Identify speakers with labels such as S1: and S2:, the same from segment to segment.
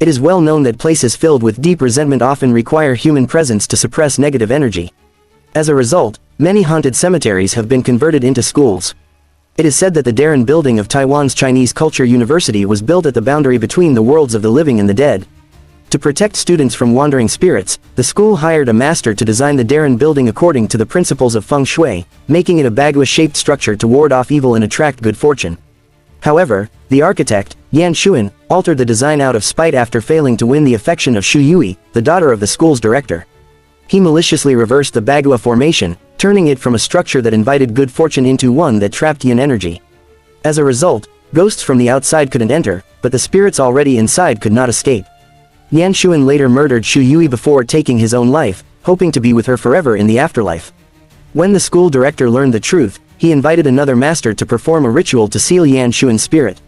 S1: It is well known that places filled with deep resentment often require human presence to suppress negative energy. As a result, many haunted cemeteries have been converted into schools. It is said that the Darren Building of Taiwan's Chinese Culture University was built at the boundary between the worlds of the living and the dead. To protect students from wandering spirits, the school hired a master to design the Darren Building according to the principles of feng shui, making it a bagua-shaped structure to ward off evil and attract good fortune. However, the architect, Yan Xuan, altered the design out of spite after failing to win the affection of Xu Yui, the daughter of the school's director. He maliciously reversed the bagua formation, turning it from a structure that invited good fortune into one that trapped yin energy. As a result, ghosts from the outside couldn't enter, but the spirits already inside could not escape. Yan Xuan later murdered Xu Yui before taking his own life, hoping to be with her forever in the afterlife. When the school director learned the truth, he invited another master to perform a ritual to seal Yan Xuan's spirit.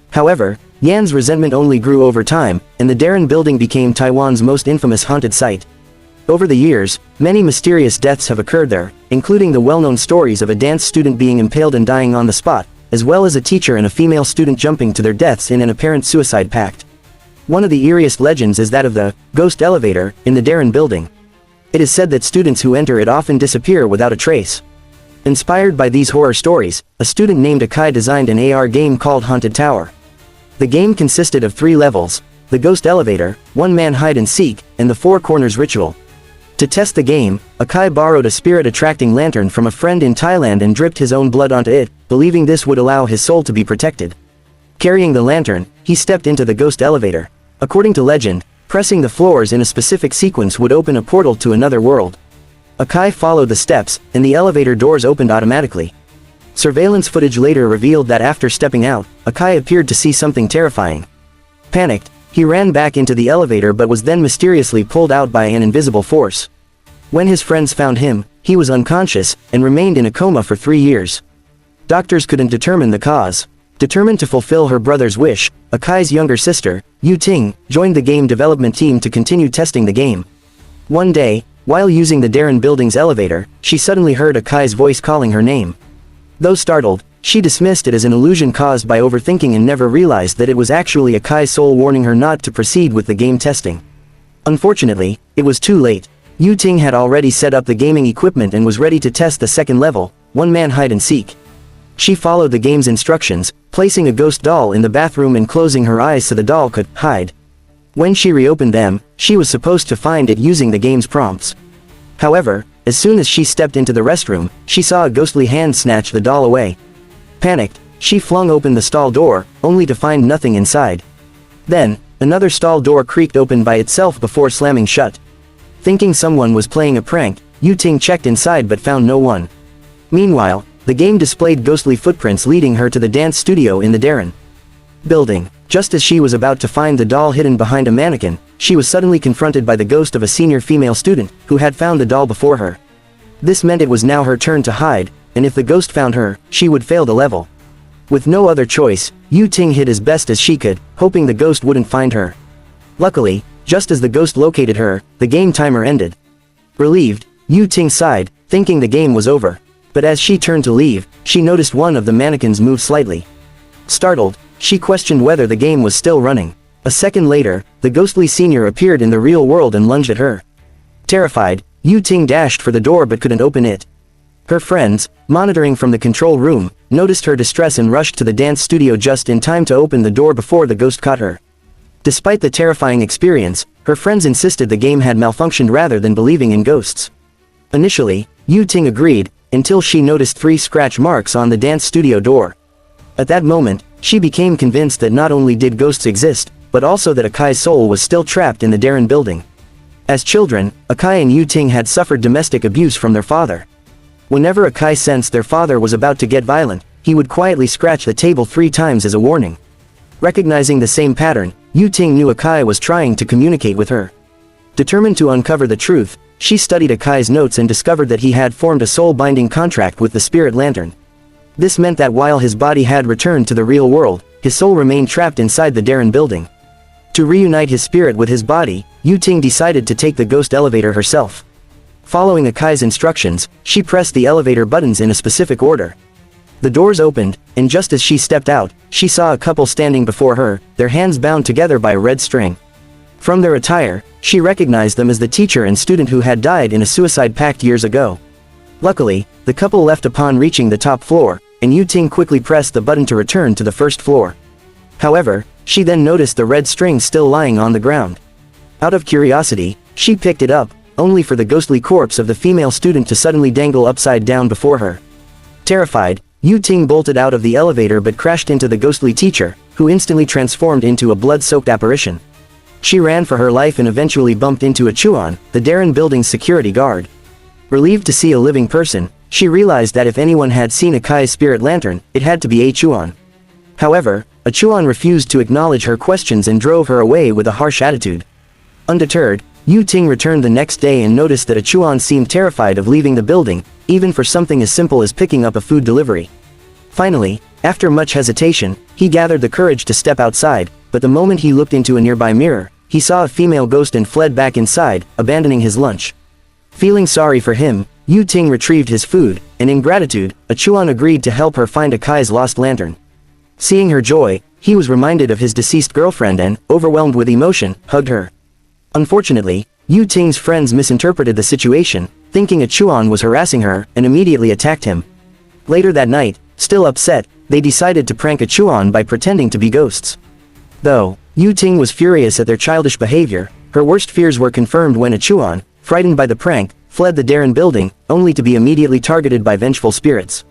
S1: However, Yan's resentment only grew over time, and the Darren Building became Taiwan's most infamous haunted site. Over the years, many mysterious deaths have occurred there, including the well-known stories of a dance student being impaled and dying on the spot, as well as a teacher and a female student jumping to their deaths in an apparent suicide pact. One of the eeriest legends is that of the ghost elevator in the Darren Building. It is said that students who enter it often disappear without a trace. Inspired by these horror stories, a student named Akai designed an AR game called Haunted Tower. The game consisted of 3 levels: the ghost elevator, one-man hide-and-seek, and the Four Corners ritual. To test the game, Akai borrowed a spirit-attracting lantern from a friend in Thailand and dripped his own blood onto it, believing this would allow his soul to be protected. Carrying the lantern, he stepped into the ghost elevator. According to legend, pressing the floors in a specific sequence would open a portal to another world. Akai followed the steps, and the elevator doors opened automatically. Surveillance footage later revealed that after stepping out, Akai appeared to see something terrifying. Panicked, he ran back into the elevator but was then mysteriously pulled out by an invisible force. When his friends found him, he was unconscious, and remained in a coma for 3 years. Doctors couldn't determine the cause. Determined to fulfill her brother's wish, Akai's younger sister, Yu Ting, joined the game development team to continue testing the game. One day, while using the Darren Building's elevator, she suddenly heard Akai's voice calling her name. Though startled, she dismissed it as an illusion caused by overthinking and never realized that it was actually Akai's soul warning her not to proceed with the game testing. Unfortunately, it was too late. Yu Ting had already set up the gaming equipment and was ready to test the second level, one-man hide-and-seek. She followed the game's instructions, placing a ghost doll in the bathroom and closing her eyes so the doll could hide. When she reopened them, she was supposed to find it using the game's prompts. However, as soon as she stepped into the restroom, she saw a ghostly hand snatch the doll away. Panicked, she flung open the stall door, only to find nothing inside. Then, another stall door creaked open by itself before slamming shut. Thinking someone was playing a prank, Yu Ting checked inside but found no one. Meanwhile, the game displayed ghostly footprints leading her to the dance studio in the Darren Building. Just as she was about to find the doll hidden behind a mannequin, she was suddenly confronted by the ghost of a senior female student, who had found the doll before her. This meant it was now her turn to hide, and if the ghost found her, she would fail the level. With no other choice, Yu Ting hid as best as she could, hoping the ghost wouldn't find her. Luckily, just as the ghost located her, the game timer ended. Relieved, Yu Ting sighed, thinking the game was over. But as she turned to leave, she noticed one of the mannequins move slightly. Startled, she questioned whether the game was still running. A second later, the ghostly senior appeared in the real world and lunged at her. Terrified, Yu Ting dashed for the door but couldn't open it. Her friends, monitoring from the control room, noticed her distress and rushed to the dance studio just in time to open the door before the ghost caught her. Despite the terrifying experience, her friends insisted the game had malfunctioned rather than believing in ghosts. Initially, Yu Ting agreed, until she noticed 3 scratch marks on the dance studio door. At that moment, she became convinced that not only did ghosts exist, but also that Akai's soul was still trapped in the Darren Building. As children, Akai and Yu Ting had suffered domestic abuse from their father. Whenever Akai sensed their father was about to get violent, he would quietly scratch the table 3 times as a warning. Recognizing the same pattern, Yu Ting knew Akai was trying to communicate with her. Determined to uncover the truth, she studied Akai's notes and discovered that he had formed a soul-binding contract with the spirit lantern. This meant that while his body had returned to the real world, his soul remained trapped inside the Darren Building. To reunite his spirit with his body, Yu Ting decided to take the ghost elevator herself. Following Akai's instructions, she pressed the elevator buttons in a specific order. The doors opened, and just as she stepped out, she saw a couple standing before her, their hands bound together by a red string. From their attire, she recognized them as the teacher and student who had died in a suicide pact years ago. Luckily, the couple left upon reaching the top floor, and Yu Ting quickly pressed the button to return to the first floor. However, she then noticed the red string still lying on the ground. Out of curiosity, she picked it up, only for the ghostly corpse of the female student to suddenly dangle upside down before her. Terrified, Yu Ting bolted out of the elevator but crashed into the ghostly teacher, who instantly transformed into a blood-soaked apparition. She ran for her life and eventually bumped into a Chuan, the Darren building's security guard. Relieved to see a living person, she realized that if anyone had seen Akai's spirit lantern, it had to be a Chuan. However, a Chuan refused to acknowledge her questions and drove her away with a harsh attitude. Undeterred, Yu Ting returned the next day and noticed that a Chuan seemed terrified of leaving the building, even for something as simple as picking up a food delivery. Finally, after much hesitation, he gathered the courage to step outside, but the moment he looked into a nearby mirror, he saw a female ghost and fled back inside, abandoning his lunch. Feeling sorry for him, Yu Ting retrieved his food, and in gratitude, a Chuan agreed to help her find Akai's lost lantern. Seeing her joy, he was reminded of his deceased girlfriend and, overwhelmed with emotion, hugged her. Unfortunately, Yu Ting's friends misinterpreted the situation, thinking a Chuan was harassing her, and immediately attacked him. Later that night, still upset, they decided to prank a Chuan by pretending to be ghosts. Though Yu Ting was furious at their childish behavior, her worst fears were confirmed when a Chuan, frightened by the prank, fled the Darren building, only to be immediately targeted by vengeful spirits.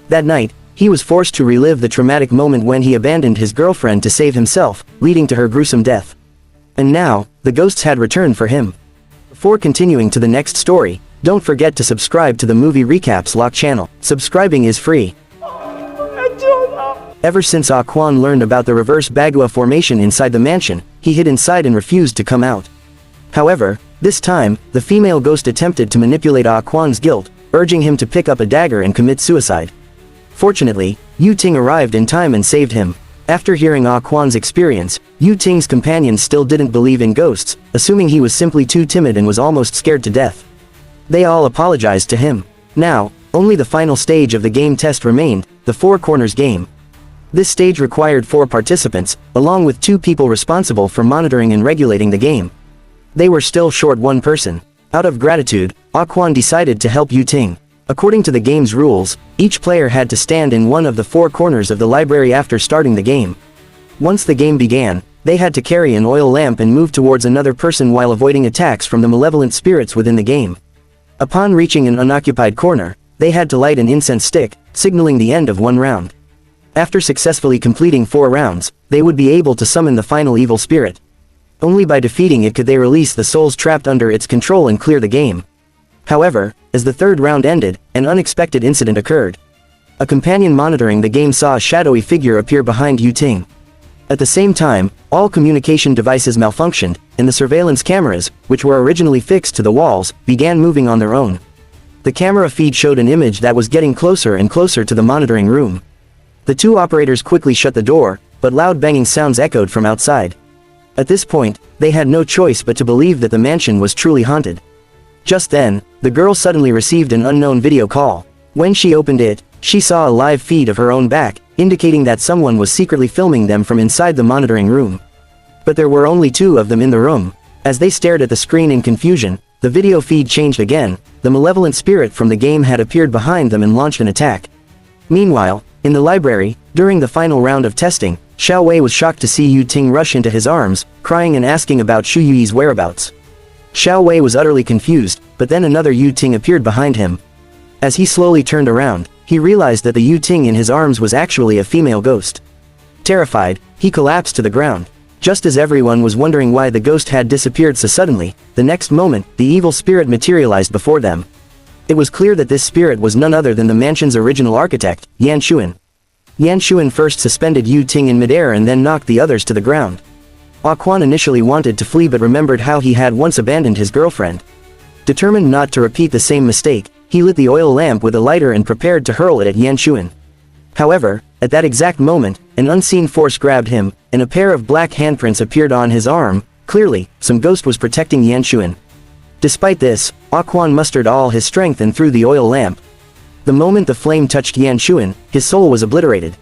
S1: That night, he was forced to relive the traumatic moment when he abandoned his girlfriend to save himself, leading to her gruesome death. And now, the ghosts had returned for him. Before continuing to the next story, don't forget to subscribe to the Movie Recaps Lock channel. Subscribing is free. Ever since Ah Quan learned about the reverse Bagua formation inside the mansion, he hid inside and refused to come out. However, this time, the female ghost attempted to manipulate Ah Quan's guilt, urging him to pick up a dagger and commit suicide. Fortunately, Yu Ting arrived in time and saved him. After hearing Ah Quan's experience, Yu Ting's companions still didn't believe in ghosts, assuming he was simply too timid and was almost scared to death. They all apologized to him. Now, only the final stage of the game test remained, the Four Corners game. This stage required 4 participants, along with 2 people responsible for monitoring and regulating the game. They were still short 1 person. Out of gratitude, Ah Quan decided to help Yu Ting. According to the game's rules, each player had to stand in one of the 4 corners of the library after starting the game. Once the game began, they had to carry an oil lamp and move towards another person while avoiding attacks from the malevolent spirits within the game. Upon reaching an unoccupied corner, they had to light an incense stick, signaling the end of 1 round. After successfully completing 4 rounds, they would be able to summon the final evil spirit. Only by defeating it could they release the souls trapped under its control and clear the game. However, as the 3rd round ended, an unexpected incident occurred. A companion monitoring the game saw a shadowy figure appear behind Yu Ting. At the same time, all communication devices malfunctioned, and the surveillance cameras, which were originally fixed to the walls, began moving on their own. The camera feed showed an image that was getting closer and closer to the monitoring room. The 2 operators quickly shut the door, but loud banging sounds echoed from outside. At this point, they had no choice but to believe that the mansion was truly haunted. Just then, the girl suddenly received an unknown video call. When she opened it, she saw a live feed of her own back, indicating that someone was secretly filming them from inside the monitoring room. But there were only 2 of them in the room. As they stared at the screen in confusion, the video feed changed again. The malevolent spirit from the game had appeared behind them and launched an attack. Meanwhile, in the library, during the final round of testing, Xiao Wei was shocked to see Yu Ting rush into his arms, crying and asking about Shu Yui's whereabouts. Xiao Wei was utterly confused, but then another Yu Ting appeared behind him. As he slowly turned around, he realized that the Yu Ting in his arms was actually a female ghost. Terrified, he collapsed to the ground. Just as everyone was wondering why the ghost had disappeared so suddenly, the next moment, the evil spirit materialized before them. It was clear that this spirit was none other than the mansion's original architect, Yan Xuan. Yan Xuan first suspended Yu Ting in midair and then knocked the others to the ground. Ah Quan initially wanted to flee but remembered how he had once abandoned his girlfriend. Determined not to repeat the same mistake, he lit the oil lamp with a lighter and prepared to hurl it at Yan Xuan. However, at that exact moment, an unseen force grabbed him, and a pair of black handprints appeared on his arm. Clearly, some ghost was protecting Yan Xuan. Despite this, Ah Quan mustered all his strength and threw the oil lamp. The moment the flame touched Yan Xuan, his soul was obliterated.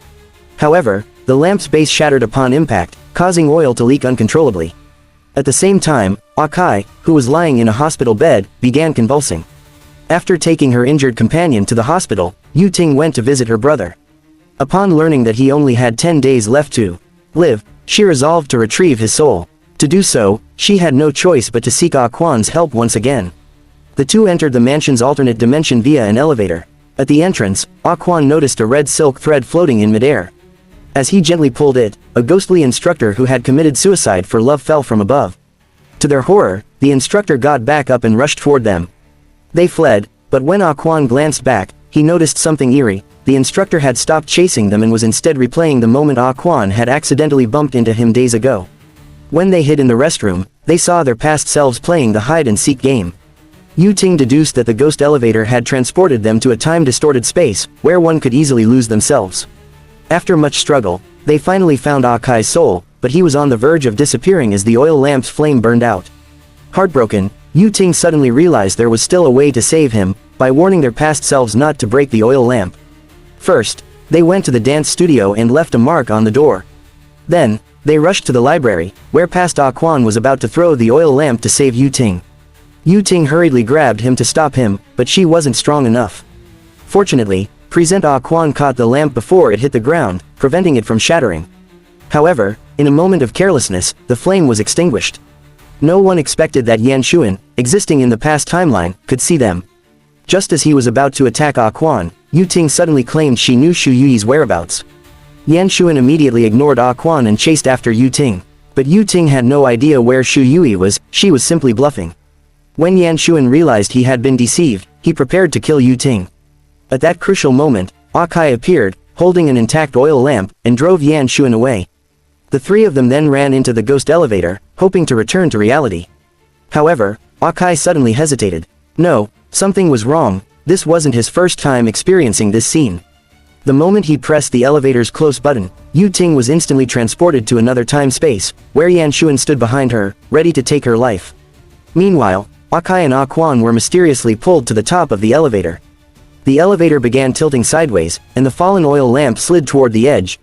S1: However, the lamp's base shattered upon impact, causing oil to leak uncontrollably. At the same time, Akai, who was lying in a hospital bed, began convulsing. After taking her injured companion to the hospital, Yu Ting went to visit her brother. Upon learning that he only had 10 days left to live, she resolved to retrieve his soul. To do so, she had no choice but to seek Ah Quan's help once again. The two entered the mansion's alternate dimension via an elevator. At the entrance, Ah Quan noticed a red silk thread floating in midair. As he gently pulled it, a ghostly instructor who had committed suicide for love fell from above. To their horror, the instructor got back up and rushed toward them. They fled, but when Ah Quan glanced back, he noticed something eerie. The instructor had stopped chasing them and was instead replaying the moment Ah Quan had accidentally bumped into him days ago. When they hid in the restroom, they saw their past selves playing the hide-and-seek game. Yu Ting deduced that the ghost elevator had transported them to a time-distorted space, where one could easily lose themselves. After much struggle, they finally found Akai's soul, but he was on the verge of disappearing as the oil lamp's flame burned out. Heartbroken, Yu Ting suddenly realized there was still a way to save him, by warning their past selves not to break the oil lamp. First, they went to the dance studio and left a mark on the door. Then, they rushed to the library, where past Ah Quan was about to throw the oil lamp to save Yu Ting. Yu Ting hurriedly grabbed him to stop him, but she wasn't strong enough. Fortunately, Present Ah Quan caught the lamp before it hit the ground, preventing it from shattering. However, in a moment of carelessness, the flame was extinguished. No one expected that Yan Xuan, existing in the past timeline, could see them. Just as he was about to attack Ah Quan, Yu Ting suddenly claimed she knew Shu Yui's whereabouts. Yan Xuan immediately ignored Ah Quan and chased after Yu Ting. But Yu Ting had no idea where Shu Yui was, she was simply bluffing. When Yan Xuan realized he had been deceived, he prepared to kill Yu Ting. At that crucial moment, Akai appeared, holding an intact oil lamp, and drove Yan Xuan away. The three of them then ran into the ghost elevator, hoping to return to reality. However, Akai suddenly hesitated. No, something was wrong. This wasn't his first time experiencing this scene. The moment he pressed the elevator's close button, Yu Ting was instantly transported to another time-space, where Yan Xuan stood behind her, ready to take her life. Meanwhile, Akai and Ah Quan were mysteriously pulled to the top of the elevator. The elevator began tilting sideways, and the fallen oil lamp slid toward the edge.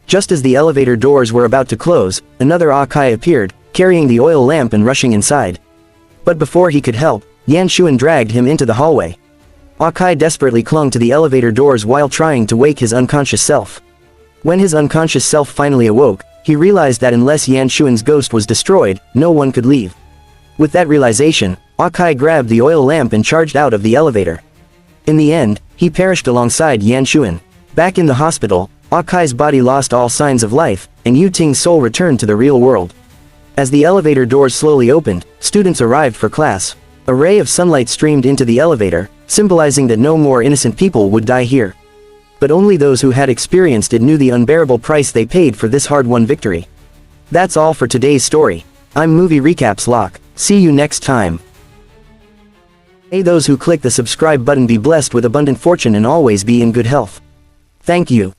S1: Just as the elevator doors were about to close, another Akai appeared, carrying the oil lamp and rushing inside. But before he could help, Yan Xuan dragged him into the hallway. Akai desperately clung to the elevator doors while trying to wake his unconscious self. When his unconscious self finally awoke, he realized that unless Yan Xuan's ghost was destroyed, no one could leave. With that realization, Akai grabbed the oil lamp and charged out of the elevator. In the end, he perished alongside Yan Xuan. Back in the hospital, Akai's body lost all signs of life, and Yu Ting's soul returned to the real world. As the elevator doors slowly opened, students arrived for class. A ray of sunlight streamed into the elevator, symbolizing that no more innocent people would die here. But only those who had experienced it knew the unbearable price they paid for this hard-won victory. That's all for today's story. I'm Movie Recaps Locke. See you next time. May those who click the subscribe button be blessed with abundant fortune and always be in good health. Thank you.